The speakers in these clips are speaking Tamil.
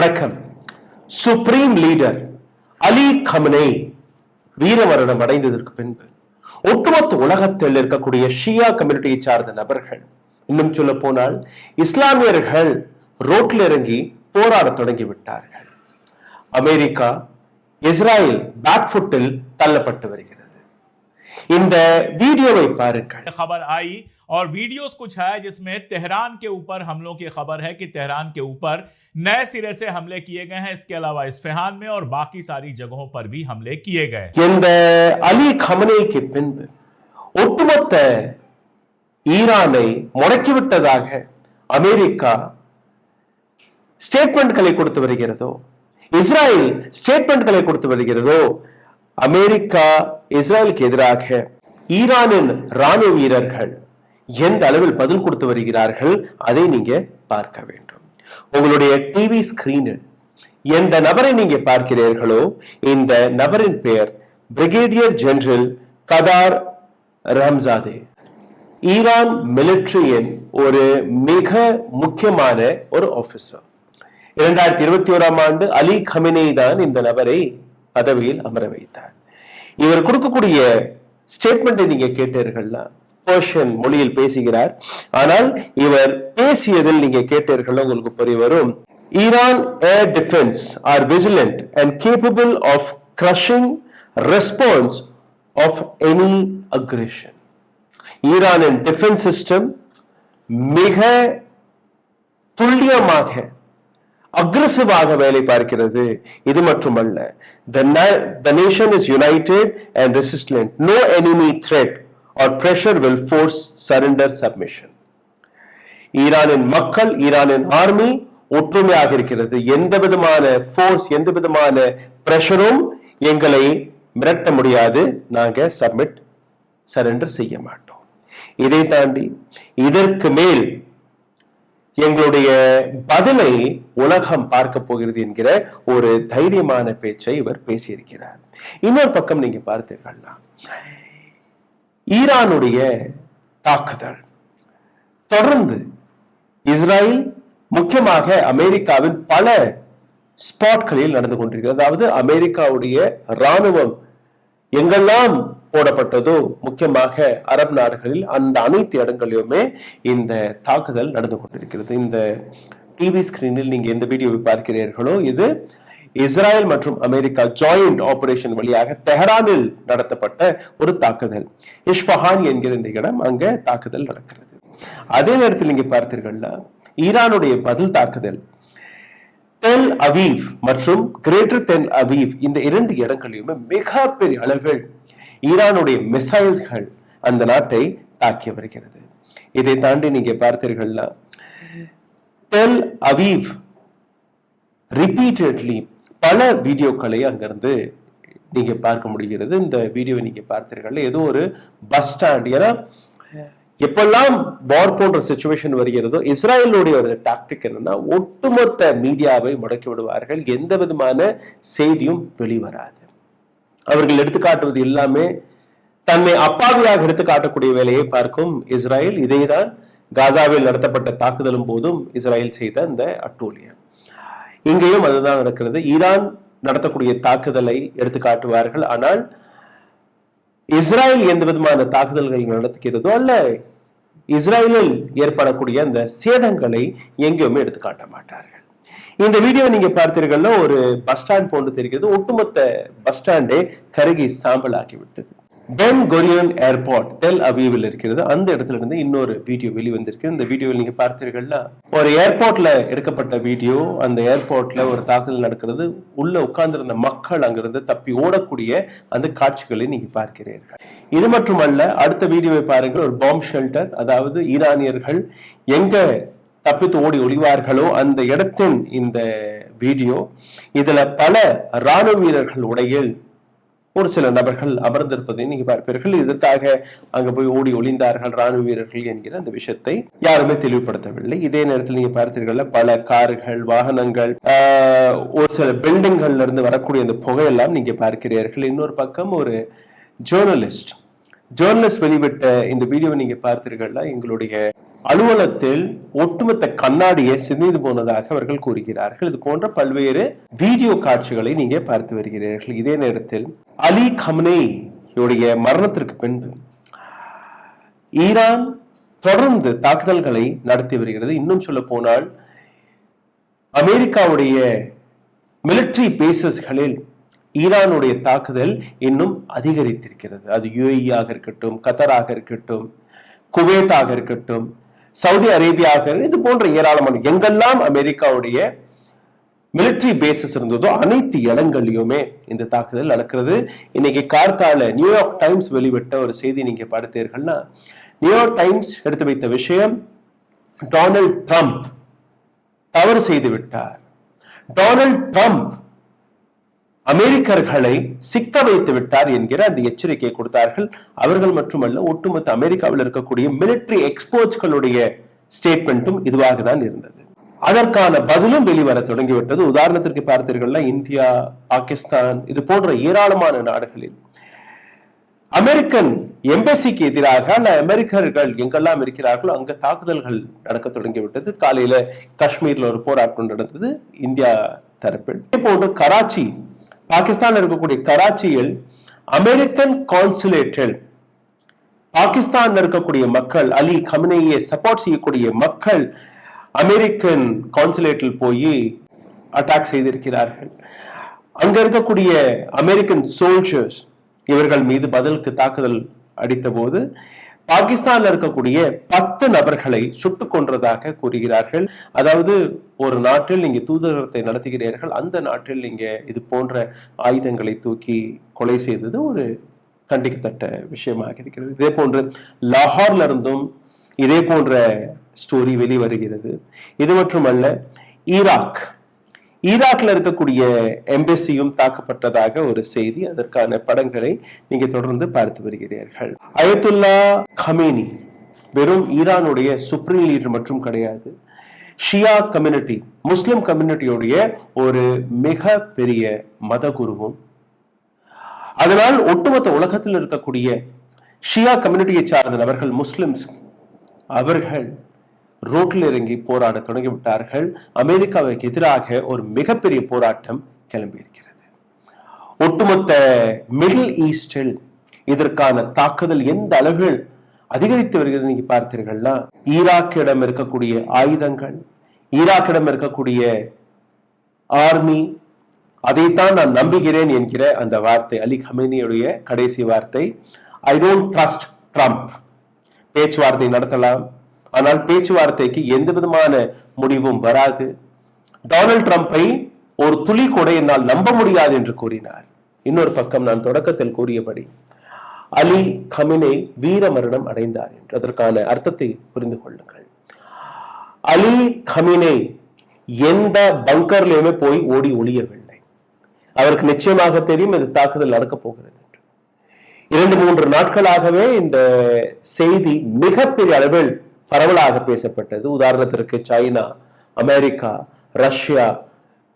வணக்கம். சுப்ரீம் லீடர் அலி கமனே வீரமரணம் அடைந்ததற்கு பின்பு ஒட்டுமொத்த உலகத்தில் இருக்கக்கூடிய ஷியா கம்யூனிட்டியை சார்ந்த நபர்கள், இன்னும் சொல்ல போனால் இஸ்லாமியர்கள் ரோட்டில் இறங்கி போராட தொடங்கி விட்டார்கள். அமெரிக்கா இஸ்ராயல் பேக்ஃபுட்டில் தள்ளப்பட்டு வருகிறது. இந்த வீடியோவை பாருங்கள். खबर आई और वीडियोस कुछ है जिसमें तेहरान के ऊपर हमलों की खबर है कि तेहरान के ऊपर नए सिरे से हमले किए गए हैं. इसके अलावा इस्फहान में और बाकी सारी जगहों पर भी हमले किए गए. இந்த அலி கமனேக்கு பின்பு ஒட்டுமொத்த ஈரானை முடக்கிவிட்டதாக அமெரிக்கா ஸ்டேட்மெண்ட்களை கொடுத்து வருகிறதோ, இஸ்ராயல் ஸ்டேட்மெண்ட்களை கொடுத்து வருகிறதோ, அமெரிக்கா இஸ்ராயலுக்கு எதிராக ஈரானின் ராணுவ வீரர்கள் எந்த அளவில் பதில் கொடுத்து வருகிறார்கள் அதை நீங்க பார்க்க வேண்டும். உங்களுடைய டிவி ஸ்கிரீனில் எந்த நபரை நீங்க பார்க்கிறீர்களோ இந்த நபரின் பெயர் பிரிகேடியர் ஜெனரல் கதார் ரம்சாதே. ஈரான் மிலிட்டரியின் ஒரு மிக முக்கியமான ஒரு ஆபீசர். 2021 ஆண்டு அலி கமனே தான் இந்த நபரை பதவியில் அமர வைத்தார். இவர் கொடுக்கக்கூடிய ஸ்டேட்மெண்ட்டை நீங்க கேட்டீர்கள்னா பர்ஷியன் மொழியில் பேசுகிறார். ஆனால் இவர் பேசியதில் நீங்க கேட்டீர்கள் உங்களுக்கு புரிய வரும். Iran air defence are vigilant and capable of crushing response of any aggression. ஈரானின் டிஃபென்ஸ் சிஸ்டம் மிக துல்லியமாக அக்ரெசிவாக வேலை பார்க்கிறது. இது மட்டுமல்ல, the nation is united and resistant. No enemy threat or pressure will force surrender submission. ஈரானின் மக்கள், ஈரானின் ஆர்மி ஒற்றுமையாக இருக்கிறது. எந்த விதமான ஃபோர்ஸ், எந்த விதமான பிரஷரும் எங்களை மிரட்ட முடியாது. நாங்க சரண்டர் செய்ய மாட்டோம். இதை தாண்டி இதற்கு மேல் எங்களுடைய பதிலை உலகம் பார்க்க போகிறது என்கிற ஒரு தைரியமான பேச்சை இவர் பேசியிருக்கிறார். இன்னொரு பக்கம் நீங்க பார்த்தீர்கள்னா ஈரானுடைய தாக்குதல் தொடர்ந்து இஸ்ரேல் முக்கியமாக அமெரிக்காவின் பல ஸ்பாட்களில் நடந்து கொண்டிருக்கிறது. அதாவது அமெரிக்காவுடைய ராணுவம் எங்கெல்லாம் போடப்பட்டதோ, முக்கியமாக அரபு நாடுகளில் அந்த அனைத்து இடங்களிலுமே இந்த தாக்குதல் நடந்து கொண்டிருக்கிறது. இந்த டிவி ஸ்கிரீனில் நீங்க எந்த வீடியோவை பார்க்கிறீர்களோ இது இஸ்ரேல் மற்றும் அமெரிக்கா ஜாயிண்ட் ஆபரேஷன் வழியாக தெஹரானில் நடத்தப்பட்ட ஒரு தாக்குதல். இஸ்ஃபஹான் என்கிற இந்த இடம் அங்க தாக்குதல் நடக்கிறது. அதே நேரத்தில் நீங்க பார்த்தீர்கள்னா ஈரானுடைய பதில் தாக்குதல் தெல் அவீவ் மற்றும் கிரேட்டர் தெல் அவீவ் இந்த இரண்டு இடங்களிலுமே மிகப்பெரிய அளவில் ஈரானுடைய மிசைல்ஸ்கள் அந்த நாட்டை தாக்கி வருகிறது. இதை தாண்டி நீங்க பார்த்தீர்கள்னா தெல் அவீவ் ரிப்பீட்டட்லி பல வீடியோக்களை அங்கிருந்து நீங்க பார்க்க முடிகிறது. இந்த வீடியோவை நீங்க பார்த்தீர்கள், ஏதோ ஒரு பஸ் ஸ்டாண்ட். ஏன்னா எப்பெல்லாம் வார் போன்ற சிச்சுவேஷன் வருகிறதோ இஸ்ரேலுடைய ஒரு டாக்டிக் என்னன்னா ஒட்டுமொத்த மீடியாவை முடக்கி விடுவார்கள். எந்த விதமான செய்தியும் வெளிவராது. அவர்கள் எடுத்துக்காட்டுவது எல்லாமே தன்னை அப்பாவியாக எடுத்து காட்டக்கூடிய வேலையை பார்க்கும் இஸ்ரேல். இதைதான் காசாவில் நடத்தப்பட்ட தாக்குதலும் போதும் இஸ்ரேல் செய்த இந்த அட்டூழியம். இங்கேயும் அதுதான் நடக்கிறது. ஈரான் நடத்தக்கூடிய தாக்குதலை எடுத்து காட்டுவார்கள். ஆனால் இஸ்ரேல் எந்த விதமான தாக்குதல்கள் நடத்துகிறதோ அல்ல இஸ்ரேலில் ஏற்படக்கூடிய அந்த சேதங்களை எங்கேயுமே எடுத்து காட்ட மாட்டார்கள். இந்த வீடியோ நீங்க பார்த்தீர்கள்னா ஒரு பஸ் ஸ்டாண்ட் போன்று தெரிகிறது. ஒட்டுமொத்த பஸ் ஸ்டாண்டே கருகி சாம்பல் ஆகிவிட்டது. பென் குரியன் ஏர்போர்ட் டெல் அவீவில் இருக்கிறது. அந்த இடத்துல இருந்து இன்னொரு வீடியோ வெளிவந்திருக்கு. இந்த வீடியோவில் நீங்க பார்த்தீர்கள்னா ஒரு ஏர்போர்ட்ல எடுக்கப்பட்ட வீடியோ. அந்த ஏர்போர்ட்ல ஒரு தாக்குதல் நடக்கிறது. உள்ள உட்கார்ந்திருந்த மக்கள் அங்கிருந்து தப்பி ஓடக்கூடிய அந்த காட்சிகளை நீங்க பார்க்கிறீர்கள். இது மட்டுமல்ல, அடுத்த வீடியோவை பாருங்கள். ஒரு பாம்பு ஷெல்டர், அதாவது ஈரானியர்கள் எங்க தப்பித்து ஓடி ஒளிவார்களோ அந்த இடத்தின் இந்த வீடியோ. இதுல பல ராணுவ வீரர்கள் உடையில் ஒரு சில நபர்கள் அமர்ந்திருப்பதை நீங்க பார்ப்பீர்கள். இதற்காக அங்க போய் ஓடி ஒளிந்தார்கள் ராணுவ வீரர்கள் என்கிற அந்த விஷயத்தை யாருமே தெளிவுபடுத்தவில்லை. இதே நேரத்தில் நீங்க பார்த்தீர்கள் பல கார்கள், வாகனங்கள், ஒரு சில பில்டிங்கள்ல இருந்து வரக்கூடிய அந்த புகையெல்லாம் நீங்க பார்க்கிறீர்கள். இன்னொரு பக்கம் ஒரு ஜேர்னலிஸ்ட் வெளிவிட்ட இந்த வீடியோவை நீங்க பார்த்தீர்கள்னா எங்களுடைய அலுவலகத்தில் ஒட்டுமொத்த கண்ணாடியை சிதைந்து போனதாக அவர்கள் கூறுகிறார்கள். இது போன்ற பல்வேறு வீடியோ காட்சிகளை நீங்க பார்த்து வருகிறீர்கள். இதே நேரத்தில் அலி கமனேயுடைய மரணத்திற்கு பின்பு ஈரான் தொடர்ந்து தாக்குதல்களை நடத்தி வருகிறது. இன்னும் சொல்ல போனால் அமெரிக்காவுடைய மிலிட்டரி பேசஸ்களில் ஈரானுடைய தாக்குதல் இன்னும் அதிகரித்திருக்கிறது. அது UAE ஆக இருக்கட்டும், கத்தராக இருக்கட்டும், குவைத்தாக இருக்கட்டும், சவுதி அரேபியாக, இது போன்ற ஏராளமான எங்கெல்லாம் அமெரிக்காவுடைய மிலிட்டரி பேசஸ் இருந்ததோ அனைத்து இடங்கள்லயுமே இந்த தாக்குதல் நடக்கிறது. இன்னைக்கு கார்த்தால நியூயார்க் டைம்ஸ் வெளிவிட்ட ஒரு செய்தி நீங்க பார்த்தீர்கள்னா, நியூயார்க் டைம்ஸ் எடுத்து வைத்த விஷயம், டொனால்ட் ட்ரம்ப் தவறு செய்து விட்டார். டொனால்ட் ட்ரம்ப் அமெரிக்கர்களை சிக்க வைத்து விட்டார் என்கிற அந்த எச்சரிக்கையை கொடுத்தார்கள். அவர்கள் மட்டுமல்ல, ஒட்டுமொத்த அமெரிக்காவில் இருக்கக்கூடிய மிலிட்டரி எக்ஸ்பர்ட்ஸ்களுடைய ஸ்டேட்மெண்ட்டும் இதுவாக தான் இருந்தது. அதற்கான பதிலும் வெளிவர தொடங்கிவிட்டது. உதாரணத்திற்கு பார்த்தீர்கள்னா, இந்தியா, பாகிஸ்தான், இது போன்ற ஏராளமான நாடுகளில் அமெரிக்கன் எம்பசிக்கு எதிராக அமெரிக்கர்கள் எங்கெல்லாம் இருக்கிறார்களோ அங்க தாக்குதல்கள் நடக்க தொடங்கிவிட்டது. காலையில காஷ்மீர்ல ஒரு போராட்டம் நடந்தது இந்தியா தரப்பில். இதே போன்று கராச்சி, பாகிஸ்தான் இருக்கக்கூடிய கராச்சியில் அமெரிக்கன் கான்சுலேட்டில் பாகிஸ்தான் இருக்கக்கூடிய மக்கள், அலி கமனேயை சப்போர்ட் செய்யக்கூடிய மக்கள் அமெரிக்கன் கான்சுலேட்டில் போய் அட்டாக் செய்திருக்கிறார்கள். அங்க இருக்கக்கூடிய அமெரிக்கன் சோல்ஜர்ஸ் இவர்கள் மீது பதிலுக்கு தாக்குதல் அடித்த போது பாகிஸ்தான்ல இருக்கக்கூடிய 10 நபர்களை சுட்டுக் கொன்றதாக கூறுகிறார்கள். அதாவது ஒரு நாட்டில் நீங்க தூதரகத்தை நடத்துகிறீர்கள், அந்த நாட்டில் நீங்க இது போன்ற ஆயுதங்களை தூக்கி கொலை செய்தது ஒரு கண்டிக்கத்தக்க விஷயமாக இருக்கிறது. இதே போன்று லாகூர்ல இருந்தும் இதே போன்ற ஸ்டோரி வெளிவருகிறது. இது மட்டுமல்ல, ஈராக்ல இருக்கக்கூடிய எம்பசியும் தாக்கப்பட்டதாக ஒரு செய்தி. அதற்கான படங்களை நீங்க தொடர்ந்து பார்த்து வருகிறீர்கள். அயத்துல்லா கமேனி வெறும் ஈரானுடைய சுப்ரீம் லீடர் மற்றும் கிடையாது, ஷியா கம்யூனிட்டி, முஸ்லிம் கம்யூனிட்டியுடைய ஒரு மிக பெரிய மத குருவும். அதனால் ஒட்டுமொத்த உலகத்தில் இருக்கக்கூடிய ஷியா கம்யூனிட்டியை சார்ந்த நபர்கள், முஸ்லிம்ஸ், அவர்கள் ரோட்டில் இறங்கி போராட தொடங்கிவிட்டார்கள். அமெரிக்காவுக்கு எதிராக ஒரு மிகப்பெரிய போராட்டம் கிளம்பி இருக்கிறது. ஒட்டுமொத்த மிடில் ஈஸ்டில் இதற்கான தாக்குதல் எந்த அளவில் அதிகரித்து வருகிறது நீங்க பார்த்தீர்கள்னா, ஈராக்கிடம் இருக்கக்கூடிய ஆயுதங்கள், ஈராக்கிடம் இருக்கக்கூடிய ஆர்மி, அதைத்தான் நான் நம்புகிறேன் என்கிற அந்த வார்த்தை அலி கமேனியுடைய கடைசி வார்த்தை. I don't trust Trump. பேச்சுவார்த்தை நடத்தலாம், ஆனால் பேச்சுவார்த்தைக்கு எந்த விதமான முடிவும் வராது. டொனால்ட் ட்ரம்பை ஒரு துளி கூட என்னால் நம்ப முடியாது என்று கூறினார். இன்னொரு பக்கம் நான் தொடக்கத்தில் கூறியபடி அலி கமேனி வீர மரணம் அடைந்தார் என்று. அதற்கான அர்த்தத்தை புரிந்து கொள்ளுங்கள். அலி கமேனி எந்த பங்கர்லயுமே போய் ஓடி ஒளியவில்லை. அவருக்கு நிச்சயமாக தெரியும் இது தாக்குதல் நடக்க போகிறது என்று. 2-3 நாட்களாகவே இந்த செய்தி மிகப்பெரிய அளவில் பரவலாக பேசப்பட்டது. உதாரணத்திற்கு சைனா, அமெரிக்கா, ரஷ்யா,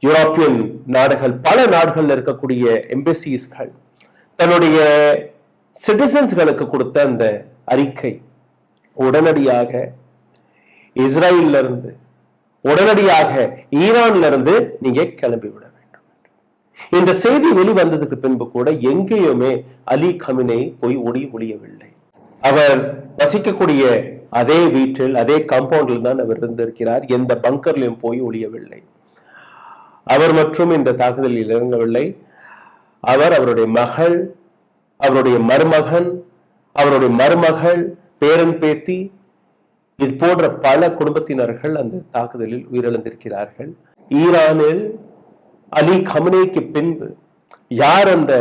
யூரோப்பியன் நாடுகள், பல நாடுகள் இருக்கக்கூடிய எம்பசிஸ்கள் தன்னுடைய சிட்டிசன்ஸ்களுக்கு கொடுத்த அந்த அறிக்கை, உடனடியாக இஸ்ரேல்ல இருந்து, உடனடியாக ஈரான்ல இருந்து நீங்க கிளம்பி விட வேண்டும். இந்த செய்தி வெளிவந்ததுக்கு பின்பு கூட எங்கேயுமே அலி கமேனி போய் ஒளியவில்லை. அவர் வசிக்கக்கூடிய அதே வீட்டில், அதே காம்பவுண்டில் தான் அவர் இருந்திருக்கிறார். எந்த பங்கர்லையும் போய் ஒளியவில்லை. அவர் மற்றும் இந்த தாக்குதலில் இறங்கவில்லை. அவர், அவருடைய மகள், அவருடைய மருமகன், அவருடைய மருமகள், பேரன் பேத்தி, இது போன்ற பல குடும்பத்தினர்கள் அந்த தாக்குதலில் உயிரிழந்திருக்கிறார்கள். ஈரானில் அலி கமேனிக்கு பின்பு யார் அந்த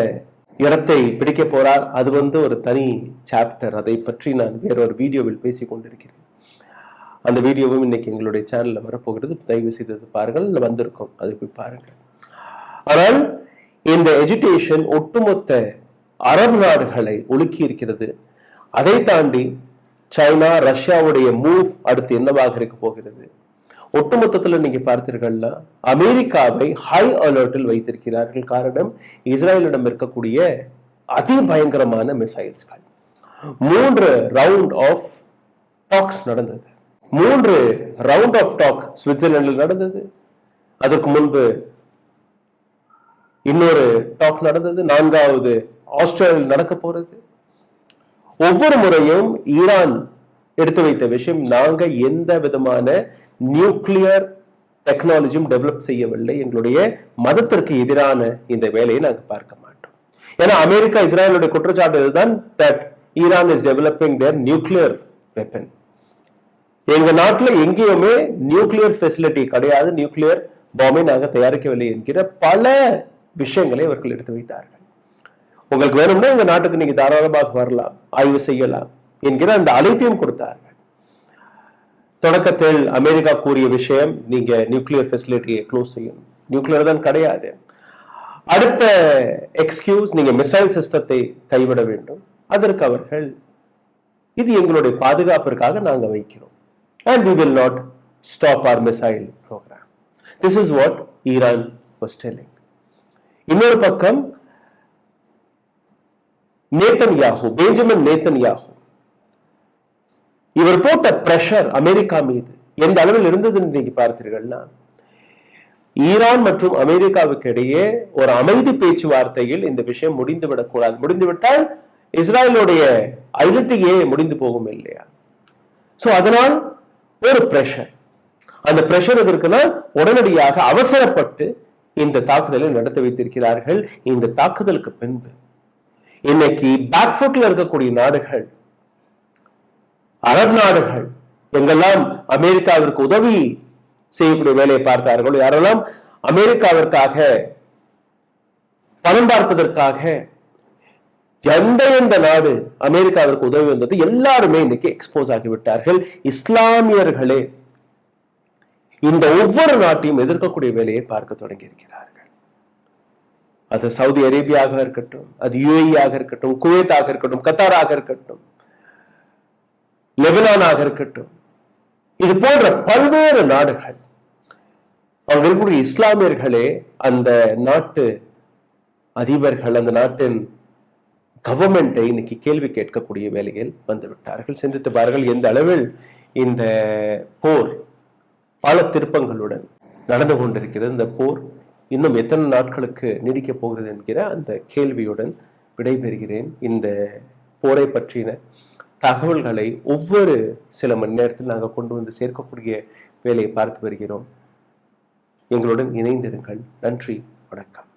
இடத்தை பிடிக்க போறார், அது ஒரு தனி சாப்டர். அதை பற்றி நான் வேறொரு வீடியோவில் பேசிக் கொண்டிருக்கிறேன். அந்த வீடியோவும் இன்னைக்கு எங்களுடைய சேனல்ல வரப்போகிறது. தயவு செய்து பாருங்கள், வந்திருக்கும், அதை போய் பாருங்கள். ஆனால் இந்த எஜிடேஷன் ஒட்டுமொத்த அரபு நாடுகளை ஒழுக்கி இருக்கிறது. அதை தாண்டி சைனா, ரஷ்யாவுடைய மூவ் அடுத்து என்னவாக இருக்க போகிறது? ஒட்டுமொத்தத்தில் நீங்க பார்த்தீர்கள்னா அமெரிக்காவை ஹை அலர்ட்டில் வைத்திருக்கிறார்கள். காரணம், இஸ்ரேலிடம் இருக்கக்கூடிய அதிபயங்கரமான மிசைல்ஸ்கள். 3 ரவுண்ட் ஆஃப் டாக்ஸ் நடந்தது. 3 ரவுண்ட் ஆஃப் டாக் சுவிட்சர்லாந்தில் நடந்தது. அதற்கு முன்பு இன்னொரு டாக் நடந்தது. 4வது ஆஸ்திரேலியாவில் நடக்க போறது. ஒவ்வொரு முறையும் ஈரான் எடுத்து வைத்த விஷயம், நாங்க எந்த விதமான நியூக்ளியர் டெக்னாலஜியும் டெவலப் செய்யவில்லை, எங்களுடைய மதத்திற்கு எதிரான இந்த வேலையை நாங்க பார்க்க மாட்டோம். ஏன்னா அமெரிக்கா இஸ்ரேலுடைய குற்றச்சாட்டு இதுதான், that Iran is developing their nuclear weapon. எங்க நாட்டுல எங்கேயுமே நியூக்ளியர் ஃபெசிலிட்டி கிடையாது, நியூக்ளியர் பாம்பை நாங்க தயாரிக்கவில்லை என்கிற பல விஷயங்களை அவர்கள் எடுத்து வைத்தார்கள். உங்களுக்கு வேணும்னா எங்க நாட்டுக்கு நீங்க தாராளமாக வரலாம், ஆய்வு செய்யலாம் என்கிற அந்த அழைப்பையும் கொடுத்தார்கள். தொடக்கத்தில் அமெரிக்கா கூறிய விஷயம், நீங்க நியூக்ளியர் ஃபெசிலிட்டியை க்ளோஸ் செய்யணும், நியூக்ளியர் தான் கிடையாது. அடுத்த எக்ஸ்கியூஸ், நீங்க மிசைல் சிஸ்டத்தை கைவிட வேண்டும். அதற்கு அவர்கள், இது எங்களுடைய பாதுகாப்பிற்காக நாங்க வைக்கிறோம், and we will not stop our missile program. This is what Iran was telling. இன்னொரு பக்கம் நேத்தன்யாஹூ, பெஞ்சமின் நேத்தன்யாஹூ, இவர் போட்ட பிரஷர் அமெரிக்கா மீது எந்த அளவில் இருந்ததுன்னு நீங்க பார்த்தீர்கள்னா, ஈரான் மற்றும் அமெரிக்காவுக்கு இடையே ஒரு அமைதி பேச்சுவார்த்தையில் இந்த விஷயம் முடிந்துவிடக்கூடாது, முடிந்துவிட்டால் இஸ்ரேலுடைய ஐடென்டிட்டியே முடிந்து போகும் இல்லையா? சோ அதனால் ஒரு பிரஷர், அந்த பிரஷர் எதற்குனா உடனடியாக அவசரப்பட்டு இந்த தாக்குதலை நடத்தி வைத்திருக்கிறார்கள். இந்த தாக்குதலுக்கு பின்பு இன்னைக்கு பேக்ஃபுட்ல இருக்கக்கூடிய நாடுகள், அரபு நாடுகள், எங்கெல்லாம் அமெரிக்காவிற்கு உதவி செய்யக்கூடிய வேலையை பார்த்தார்கள், யாரெல்லாம் அமெரிக்காவிற்காக பணம் பார்ப்பதற்காக எந்த நாடு அமெரிக்காவிற்கு உதவி வந்தது, எல்லாருமே இன்னைக்கு எக்ஸ்போஸ் ஆகிவிட்டார்கள். இஸ்லாமியர்களே இந்த ஒவ்வொரு நாட்டையும் எதிர்க்கக்கூடிய வேலையை பார்க்க தொடங்கி இருக்கிறார்கள். அது சவுதி அரேபியாக இருக்கட்டும், அது யுஏஇ இருக்கட்டும், குவைத்தாக இருக்கட்டும், கத்தாராக இருக்கட்டும், லெபனானாக இருக்கட்டும், இது போன்ற பல்வேறு நாடுகள், அவங்க இருக்கக்கூடிய இஸ்லாமியர்களே அந்த நாட்டு அதிபர்கள், அந்த நாட்டின் கவர்மெண்டை இன்னைக்கு கேள்வி கேட்கக்கூடிய வேலையில் வந்துவிட்டார்கள். சிந்தித்து பாருங்கள் எந்த அளவில் இந்த போர் பல திருப்பங்களுடன் நடந்து கொண்டிருக்கிறது. இந்த போர் இன்னும் எத்தனை நாட்களுக்கு நீடிக்கப் போகிறது என்கிற அந்த கேள்வியுடன் விடைபெறுகிறேன். இந்த போரை பற்றின தகவல்களை ஒவ்வொரு சில மணி நேரத்தில் நாங்கள் கொண்டு வந்து சேர்க்கக்கூடிய வேலையை பார்த்து வருகிறோம். எங்களுடன் இணைந்திருங்கள். நன்றி, வணக்கம்.